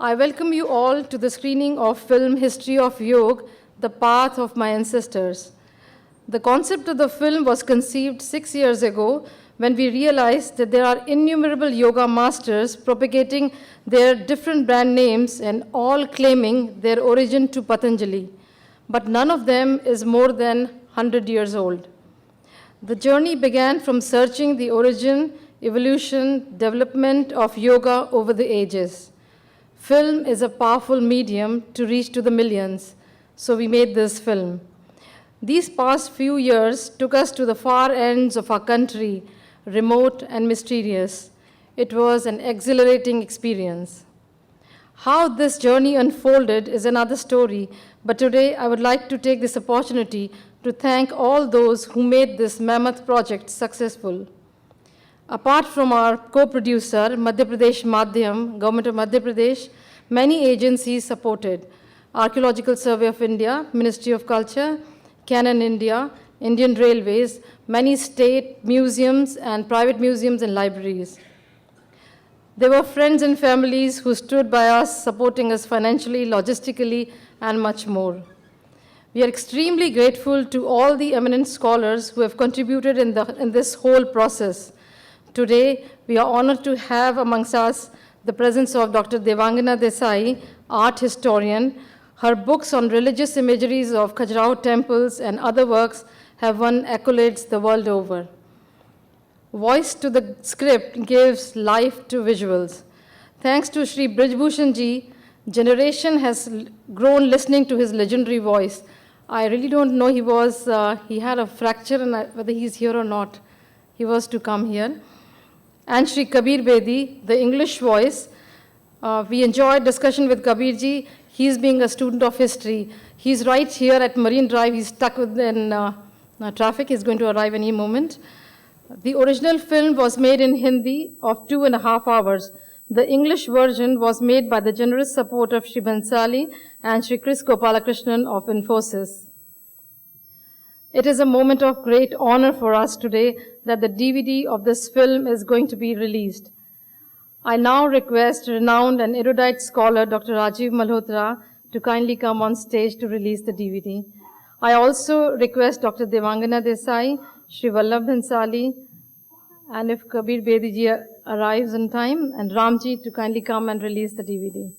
I welcome you all to the screening of film History of Yoga, The Path of My Ancestors. The concept of the film was conceived 6 years ago when we realized that there are innumerable yoga masters propagating their different brand names and all claiming their origin to Patanjali. But none of them is more than 100 years old. The journey began from searching the origin, evolution, development of yoga over the ages. Film is a powerful medium to reach to the millions, so we made this film. These past few years took us to the far ends of our country, remote and mysterious. It was an exhilarating experience. How this journey unfolded is another story, but today I would like to take this opportunity to thank all those who made this mammoth project successful. Apart from our co-producer, Madhya Pradesh Madhyam, Government of Madhya Pradesh, many agencies supported: Archaeological Survey of India, Ministry of Culture, Canon India, Indian Railways, many state museums and private museums and libraries. There were friends and families who stood by us, supporting us financially, logistically, and much more. We are extremely grateful to all the eminent scholars who have contributed in this whole process. Today, we are honored to have amongst us the presence of Dr. Devangana Desai, art historian. Her books on religious imageries of Khajuraho temples and other works have won accolades the world over. Voice to the script gives life to visuals. Thanks to Sri Brijbhushan ji, generation has grown listening to his legendary voice. I really don't know he had a fracture and whether he's here or not. He was to come here. And Sri Kabir Bedi, the English voice. We enjoyed discussion with Kabir ji. He's being a student of history. He's right here at Marine Drive. He's stuck within traffic. He's going to arrive any moment. The original film was made in Hindi of 2.5 hours. The English version was made by the generous support of Sri Bhansali and Sri Chris Gopalakrishnan of Infosys. It is a moment of great honor for us today that the DVD of this film is going to be released. I now request renowned and erudite scholar Dr. Rajiv Malhotra to kindly come on stage to release the DVD. I also request Dr. Devangana Desai, Sri Vallabh Bhansali, and if Kabir Bedi ji arrives in time, and Ramji to kindly come and release the DVD.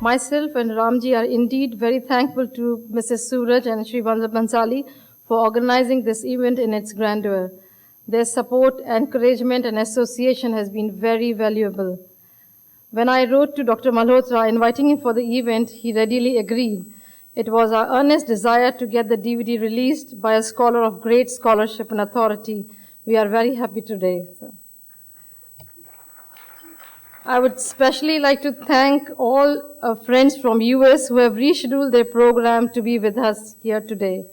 Myself and Ramji are indeed very thankful to Mrs. Suraj and Sri Vallabh Bhansali for organizing this event in its grandeur. Their support, encouragement, and association has been very valuable. When I wrote to Dr. Malhotra inviting him for the event, he readily agreed. It was our earnest desire to get the DVD released by a scholar of great scholarship and authority. We are very happy today. I would especially like to thank all friends from US who have rescheduled their program to be with us here today.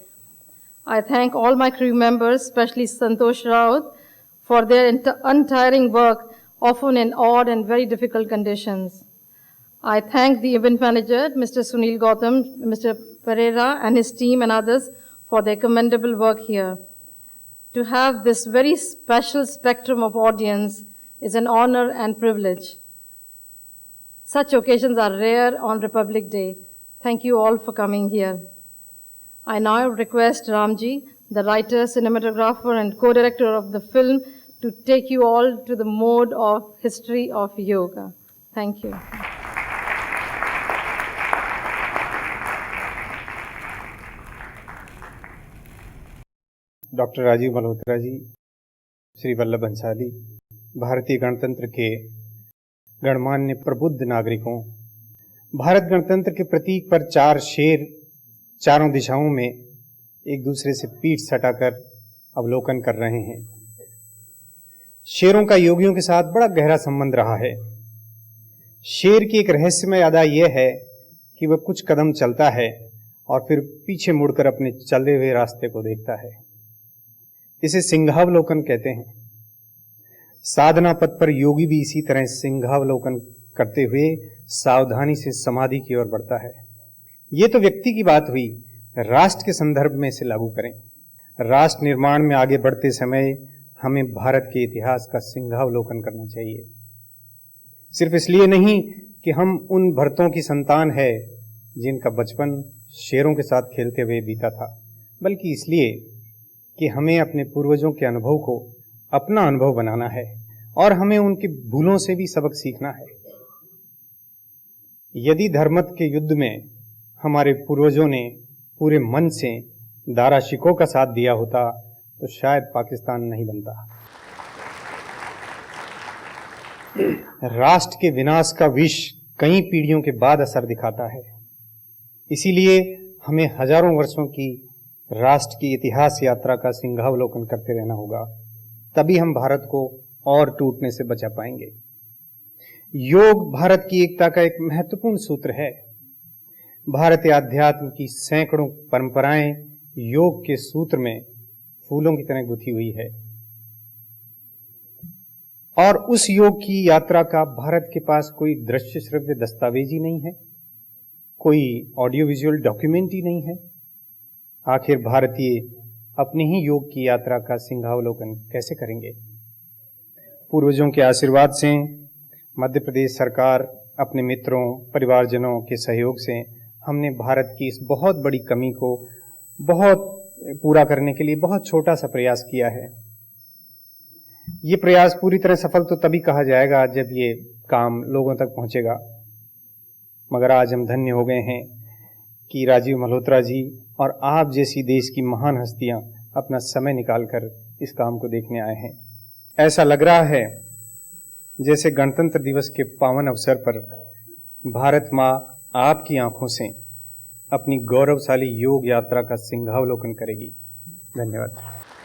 I thank all my crew members, especially Santosh Raut, for their untiring work, often in odd and very difficult conditions. I thank the event manager, Mr. Sunil Gautam, Mr. Pereira, and his team and others for their commendable work here. To have this very special spectrum of audience is an honor and privilege. Such occasions are rare on Republic Day. Thank you all for coming here. I now request Ramji, the writer, cinematographer, and co-director of the film, to take you all to the mode of history of yoga. Thank you. Doctor Rajiv Malhotra ji, Shri Vallabh Bhansali, भारतीय गणतंत्र के गणमान्य प्रबुद्ध नागरिकों, भारत गणतंत्र के प्रतीक पर 4 शेर चारों दिशाओं में एक दूसरे से पीठ सटाकर अवलोकन कर रहे हैं। शेरों का योगियों के साथ बड़ा गहरा संबंध रहा है। शेर की एक रहस्यमय अदा यह है कि वह कुछ कदम चलता है और फिर पीछे मुड़कर अपने चले हुए रास्ते को देखता है। इसे सिंहावलोकन कहते हैं। साधना पथ पर योगी भी इसी तरह सिंहावलोकन करते हुए सावधानी से समाधि की ओर बढ़ता है। ये तो व्यक्ति की बात हुई, राष्ट्र के संदर्भ में इसे लागू करें। राष्ट्र निर्माण में आगे बढ़ते समय हमें भारत के इतिहास का सिंहावलोकन करना चाहिए। सिर्फ इसलिए नहीं कि हम उन भरतों की संतान है जिनका बचपन शेरों के साथ खेलते हुए बीता था, बल्कि इसलिए कि हमें अपने पूर्वजों के अनुभव को अपना अनुभव बनाना है और हमें उनकी भूलों से भी सबक सीखना है। यदि धर्मत के युद्ध में हमारे पूर्वजों ने पूरे मन से दारा शिकोह का साथ दिया होता तो शायद पाकिस्तान नहीं बनता। राष्ट्र के विनाश का विष कई पीढ़ियों के बाद असर दिखाता है। इसीलिए हमें हजारों वर्षों की राष्ट्र की इतिहास यात्रा का सिंहावलोकन करते रहना होगा, तभी हम भारत को और टूटने से बचा पाएंगे। योग भारत की एकता का एक महत्वपूर्ण सूत्र है। भारतीय अध्यात्म की सैकड़ों परंपराएं योग के सूत्र में फूलों की तरह गुथी हुई है और उस योग की यात्रा का भारत के पास कोई दृश्य श्रव्य दस्तावेज ही नहीं है, कोई ऑडियो विजुअल डॉक्यूमेंट ही नहीं है। आखिर भारतीय अपनी ही योग की यात्रा का सिंहावलोकन कैसे करेंगे? पूर्वजों के आशीर्वाद से, मध्य प्रदेश सरकार अपने मित्रों परिवारजनों के सहयोग से हमने भारत की इस बहुत बड़ी कमी को पूरा करने के लिए बहुत छोटा सा प्रयास किया है। ये प्रयास पूरी तरह सफल तो तभी कहा जाएगा जब ये काम लोगों तक पहुंचेगा। मगर आज हम धन्य हो गए हैं कि राजीव मल्होत्रा जी और आप जैसी देश की महान हस्तियां अपना समय निकालकर इस काम को देखने आए हैं। ऐसा लग रहा है जैसे गणतंत्र दिवस के पावन अवसर पर भारत माँ आपकी आंखों से अपनी गौरवशाली योग यात्रा का सिंहावलोकन करेगी। धन्यवाद।